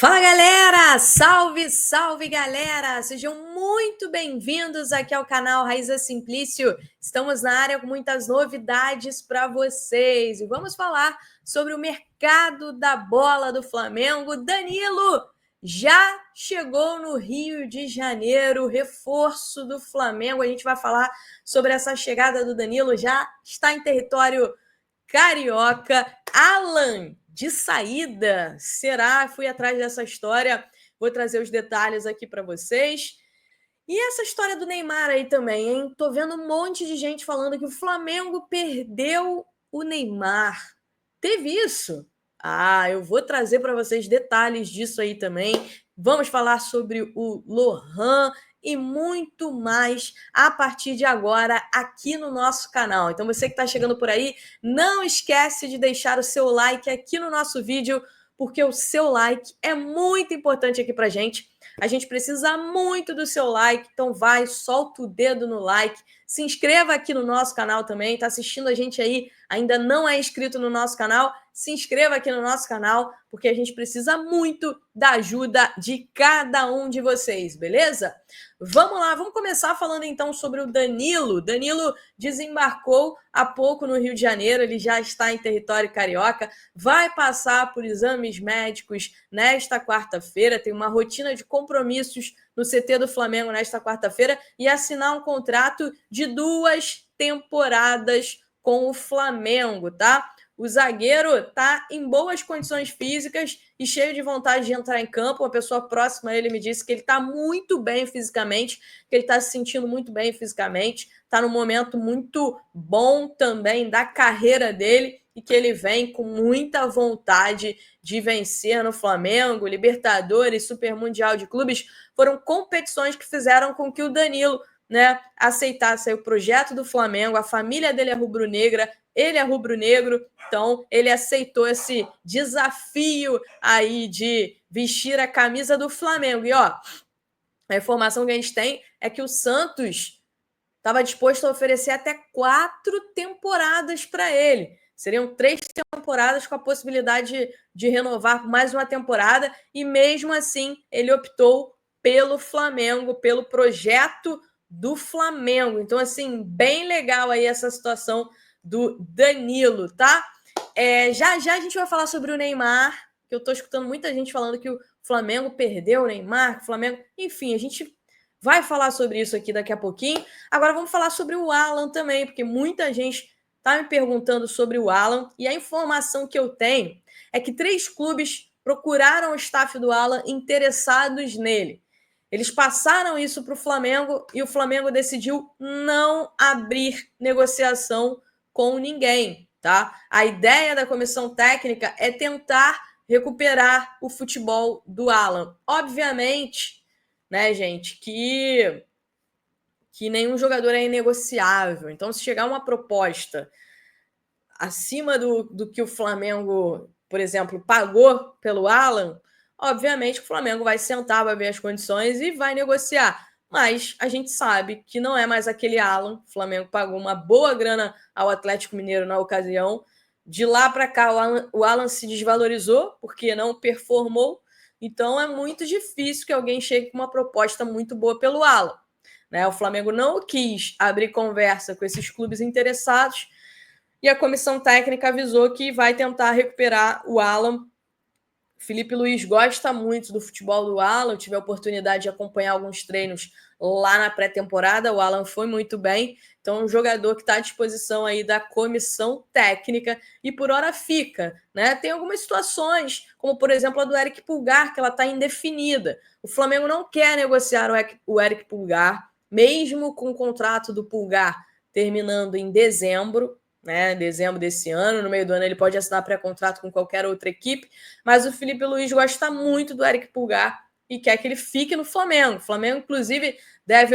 Fala galera! Salve, salve galera! Sejam muito bem-vindos aqui ao canal Raíza Simplício. Estamos na área com muitas novidades para vocês e vamos falar sobre o mercado da bola do Flamengo. Danilo já chegou no Rio de Janeiro, reforço do Flamengo. A gente vai falar sobre essa chegada do Danilo, já está em território carioca. Alan de saída, será? Fui atrás dessa história, vou trazer os detalhes aqui para vocês. E essa história do Neymar aí também, hein? Tô vendo um monte de gente falando que o Flamengo perdeu o Neymar. Teve isso? Eu vou trazer para vocês detalhes disso aí também. Vamos falar sobre o Lohan e muito mais a partir de agora aqui no nosso canal. Então você que está chegando por aí, não esquece de deixar o seu like aqui no nosso vídeo, porque o seu like é muito importante aqui para gente. A gente precisa muito do seu like, então vai, solta o dedo no like, se inscreva aqui no nosso canal também, tá assistindo a gente aí, ainda não é inscrito no nosso canal, se inscreva aqui no nosso canal, porque a gente precisa muito da ajuda de cada um de vocês, beleza? Vamos lá, vamos começar falando então sobre o Danilo. Danilo desembarcou há pouco no Rio de Janeiro, ele já está em território carioca, vai passar por exames médicos nesta quarta-feira, tem uma rotina de compromissos no CT do Flamengo nesta quarta-feira e assinar um contrato de 2 temporadas com o Flamengo, tá? O zagueiro tá em boas condições físicas e cheio de vontade de entrar em campo. Uma pessoa próxima a ele me disse que ele tá muito bem fisicamente, que ele tá se sentindo muito bem fisicamente, tá num momento muito bom também da carreira dele e que ele vem com muita vontade de vencer no Flamengo. Libertadores, Super Mundial de Clubes foram competições que fizeram com que o Danilo, né, aceitasse o projeto do Flamengo. A família dele é rubro-negra, ele é rubro-negro, então ele aceitou esse desafio aí de vestir a camisa do Flamengo. E ó, a informação que a gente tem é que o Santos estava disposto a oferecer até 4 temporadas para ele. Seriam 3 temporadas com a possibilidade de renovar por mais uma temporada, e mesmo assim ele optou pelo Flamengo, pelo projeto do Flamengo. Então, assim, bem legal aí essa situação do Danilo, tá? Já a gente vai falar sobre o Neymar, que eu tô escutando muita gente falando que o Flamengo perdeu o Neymar, que o Flamengo... Enfim, a gente vai falar sobre isso aqui daqui a pouquinho. Agora vamos falar sobre o Alan também, porque muita gente tá me perguntando sobre o Alan, e a informação que eu tenho é que 3 clubes procuraram o staff do Alan interessados nele. Eles passaram isso para o Flamengo e o Flamengo decidiu não abrir negociação com ninguém, tá? A ideia da comissão técnica é tentar recuperar o futebol do Alan. Obviamente, né, gente, que nenhum jogador é inegociável. Então, se chegar uma proposta acima do que o Flamengo, por exemplo, pagou pelo Alan, obviamente o Flamengo vai sentar, vai ver as condições e vai negociar. Mas a gente sabe que não é mais aquele Alan. O Flamengo pagou uma boa grana ao Atlético Mineiro na ocasião. De lá para cá, o Alan se desvalorizou porque não performou. Então é muito difícil que alguém chegue com uma proposta muito boa pelo Alan, né? O Flamengo não quis abrir conversa com esses clubes interessados e a comissão técnica avisou que vai tentar recuperar o Alan. Felipe Luiz gosta muito do futebol do Alan. Eu tive a oportunidade de acompanhar alguns treinos lá na pré-temporada. O Alan foi muito bem. Então, é um jogador que está à disposição aí da comissão técnica e por hora fica, né? Tem algumas situações, como por exemplo a do Eric Pulgar, que ela está indefinida. O Flamengo não quer negociar o Eric Pulgar, mesmo com o contrato do Pulgar terminando em dezembro, né, dezembro desse ano. No meio do ano ele pode assinar pré-contrato com qualquer outra equipe, mas o Felipe Luiz gosta muito do Eric Pulgar e quer que ele fique no Flamengo. O Flamengo, inclusive, deve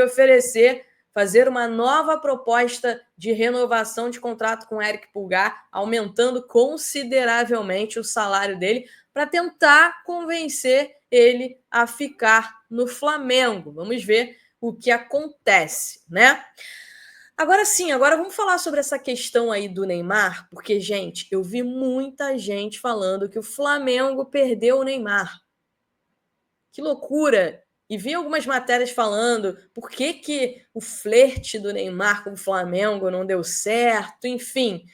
fazer uma nova proposta de renovação de contrato com o Eric Pulgar, aumentando consideravelmente o salário dele, para tentar convencer ele a ficar no Flamengo. Vamos ver o que acontece, né? Agora sim, agora vamos falar sobre essa questão aí do Neymar, porque, gente, eu vi muita gente falando que o Flamengo perdeu o Neymar. que loucura. E vi algumas matérias falando por que o flerte do Neymar com o Flamengo não deu certo, enfim.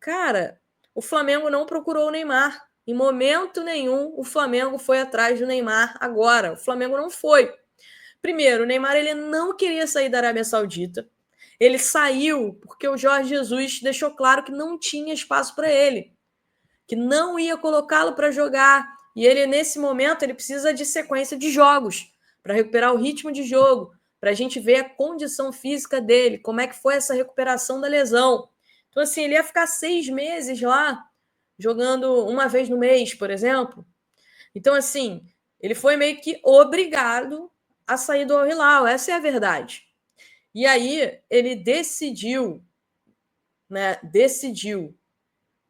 Cara, o Flamengo não procurou o Neymar. Em momento nenhum, o Flamengo foi atrás do Neymar agora. O Flamengo não foi. Primeiro, o Neymar ele não queria sair da Arábia Saudita. Ele saiu porque o Jorge Jesus deixou claro que não tinha espaço para ele, que não ia colocá-lo para jogar. E ele, nesse momento, ele precisa de sequência de jogos para recuperar o ritmo de jogo, para a gente ver a condição física dele, como é que foi essa recuperação da lesão. Então, assim, ele ia ficar 6 meses lá, jogando uma vez no mês, por exemplo. Então, assim, ele foi meio que obrigado a sair do Al Hilal, essa é a verdade. E aí ele decidiu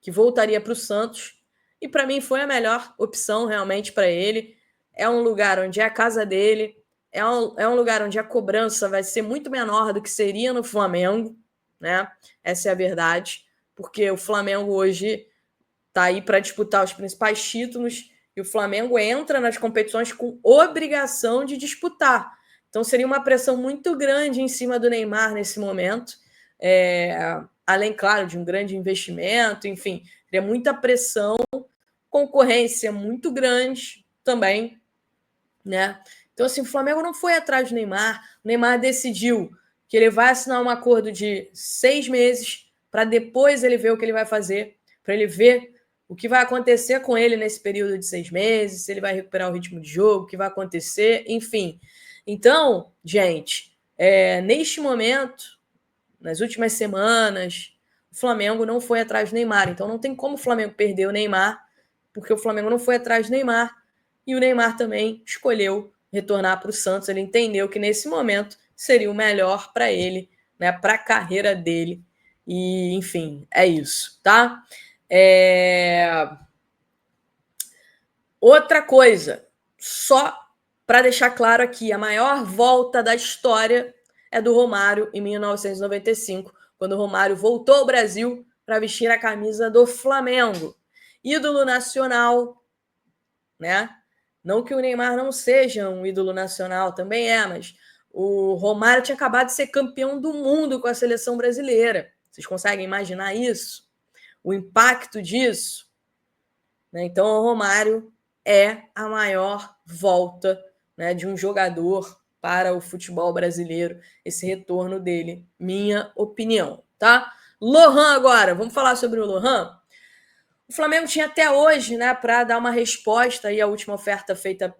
que voltaria para o Santos, e para mim foi a melhor opção realmente para ele. É um lugar onde é a casa dele, é um lugar onde a cobrança vai ser muito menor do que seria no Flamengo, né? Essa é a verdade, porque o Flamengo hoje está aí para disputar os principais títulos e o Flamengo entra nas competições com obrigação de disputar. Então seria uma pressão muito grande em cima do Neymar nesse momento, além, claro, de um grande investimento, enfim, teria muita pressão, concorrência muito grande também, né? Então, assim, o Flamengo não foi atrás do Neymar, o Neymar decidiu que ele vai assinar um acordo de 6 meses para depois ele ver o que ele vai fazer, para ele ver o que vai acontecer com ele nesse período de 6 meses, se ele vai recuperar o ritmo de jogo, o que vai acontecer, enfim. Então, gente, neste momento, nas últimas semanas, o Flamengo não foi atrás do Neymar. Então, não tem como o Flamengo perder o Neymar, porque o Flamengo não foi atrás do Neymar. E o Neymar também escolheu retornar para o Santos. Ele entendeu que nesse momento seria o melhor para ele, né, para a carreira dele. E, enfim, é isso, tá? Outra coisa, só para deixar claro aqui, a maior volta da história é do Romário em 1995, quando o Romário voltou ao Brasil para vestir a camisa do Flamengo. Ídolo nacional, né? Não que o Neymar não seja um ídolo nacional, também é, mas o Romário tinha acabado de ser campeão do mundo com a seleção brasileira. Vocês conseguem imaginar isso? O impacto disso? Então, o Romário é a maior volta, né, de um jogador para o futebol brasileiro, esse retorno dele, minha opinião, tá? Lohan agora, vamos falar sobre o Lohan? O Flamengo tinha até hoje, né, para dar uma resposta aí à última oferta feita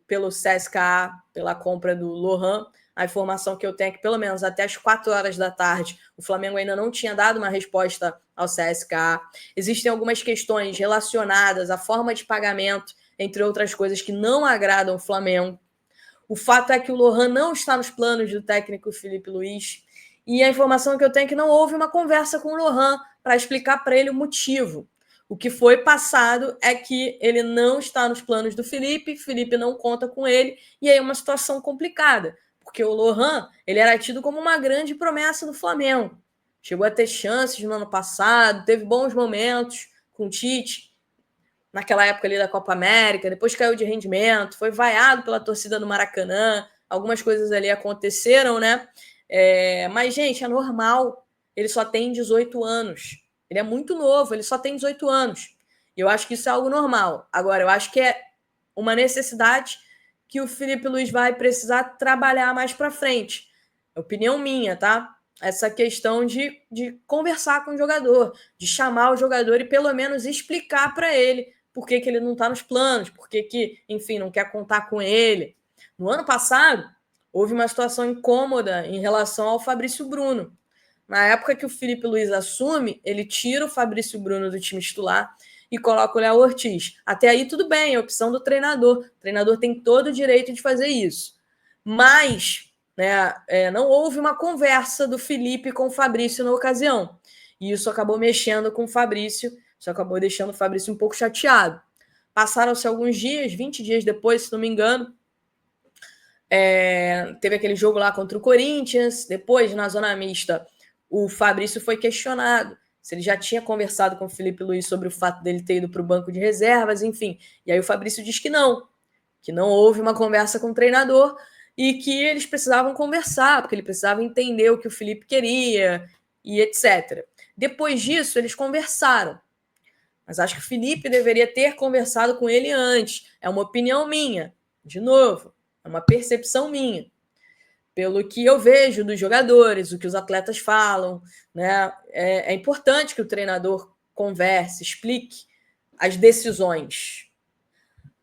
pelo CSKA, pela compra do Lohan. A informação que eu tenho é que pelo menos até as 4 horas da tarde o Flamengo ainda não tinha dado uma resposta ao CSKA. Existem algumas questões relacionadas à forma de pagamento, entre outras coisas, que não agradam o Flamengo. O fato é que o Lohan não está nos planos do técnico Felipe Luiz, e a informação que eu tenho é que não houve uma conversa com o Lohan para explicar para ele o motivo. O que foi passado é que ele não está nos planos do Felipe não conta com ele, e aí é uma situação complicada, porque o Lohan ele era tido como uma grande promessa do Flamengo. Chegou a ter chances no ano passado, teve bons momentos com o Tite, naquela época ali da Copa América, depois caiu de rendimento, foi vaiado pela torcida do Maracanã, algumas coisas ali aconteceram, né? Mas, gente, é normal, ele só tem 18 anos. Ele é muito novo, ele só tem 18 anos. E eu acho que isso é algo normal. Agora, eu acho que é uma necessidade que o Felipe Luiz vai precisar trabalhar mais para frente. É opinião minha, tá? Essa questão de conversar com o jogador, de chamar o jogador e pelo menos explicar para ele por que ele não está nos planos, por que, enfim, não quer contar com ele. No ano passado, houve uma situação incômoda em relação ao Fabrício Bruno. Na época que o Felipe Luiz assume, ele tira o Fabrício Bruno do time titular e coloca o Léo Ortiz. Até aí tudo bem, é opção do treinador. O treinador tem todo o direito de fazer isso. Mas, né, não houve uma conversa do Felipe com o Fabrício na ocasião. E isso acabou mexendo com o Fabrício, isso acabou deixando o Fabrício um pouco chateado. Passaram-se alguns dias, 20 dias depois, se não me engano, teve aquele jogo lá contra o Corinthians. Depois, na zona mista, o Fabrício foi questionado se ele já tinha conversado com o Felipe Luiz sobre o fato dele ter ido para o banco de reservas, enfim. E aí o Fabrício diz que que não houve uma conversa com o treinador e que eles precisavam conversar, porque ele precisava entender o que o Felipe queria e etc. Depois disso, eles conversaram. Mas acho que o Felipe deveria ter conversado com ele antes. É uma opinião minha. De novo, é uma percepção minha. Pelo que eu vejo dos jogadores, o que os atletas falam, né? É importante que o treinador converse, explique as decisões.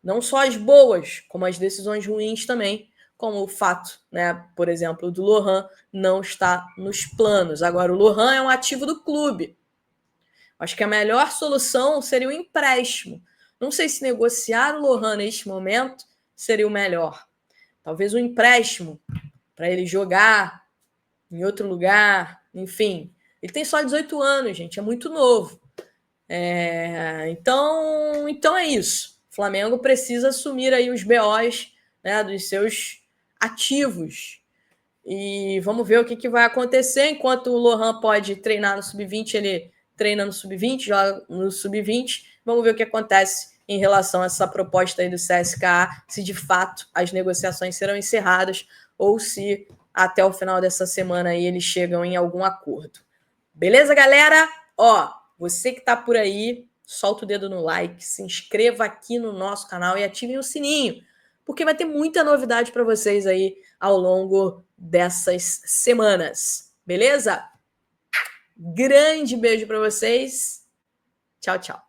Não só as boas, como as decisões ruins também, como o fato, né, por exemplo, do Lohan não estar nos planos. Agora, o Lohan é um ativo do clube. Acho que a melhor solução seria o empréstimo. Não sei se negociar o Lohan neste momento seria o melhor. Talvez um empréstimo para ele jogar em outro lugar, enfim. Ele tem só 18 anos, gente, é muito novo. Então é isso. O Flamengo precisa assumir aí os BOs, né, dos seus ativos. E vamos ver o que vai acontecer. Enquanto o Lohan pode treinar no sub-20, ele treina no sub-20, joga no sub-20. Vamos ver o que acontece em relação a essa proposta aí do CSKA, se de fato as negociações serão encerradas ou se até o final dessa semana aí eles chegam em algum acordo. Beleza, galera? Ó, você que tá por aí, solta o dedo no like, se inscreva aqui no nosso canal e ativem o sininho, porque vai ter muita novidade para vocês aí ao longo dessas semanas. Beleza? Grande beijo para vocês. Tchau, tchau.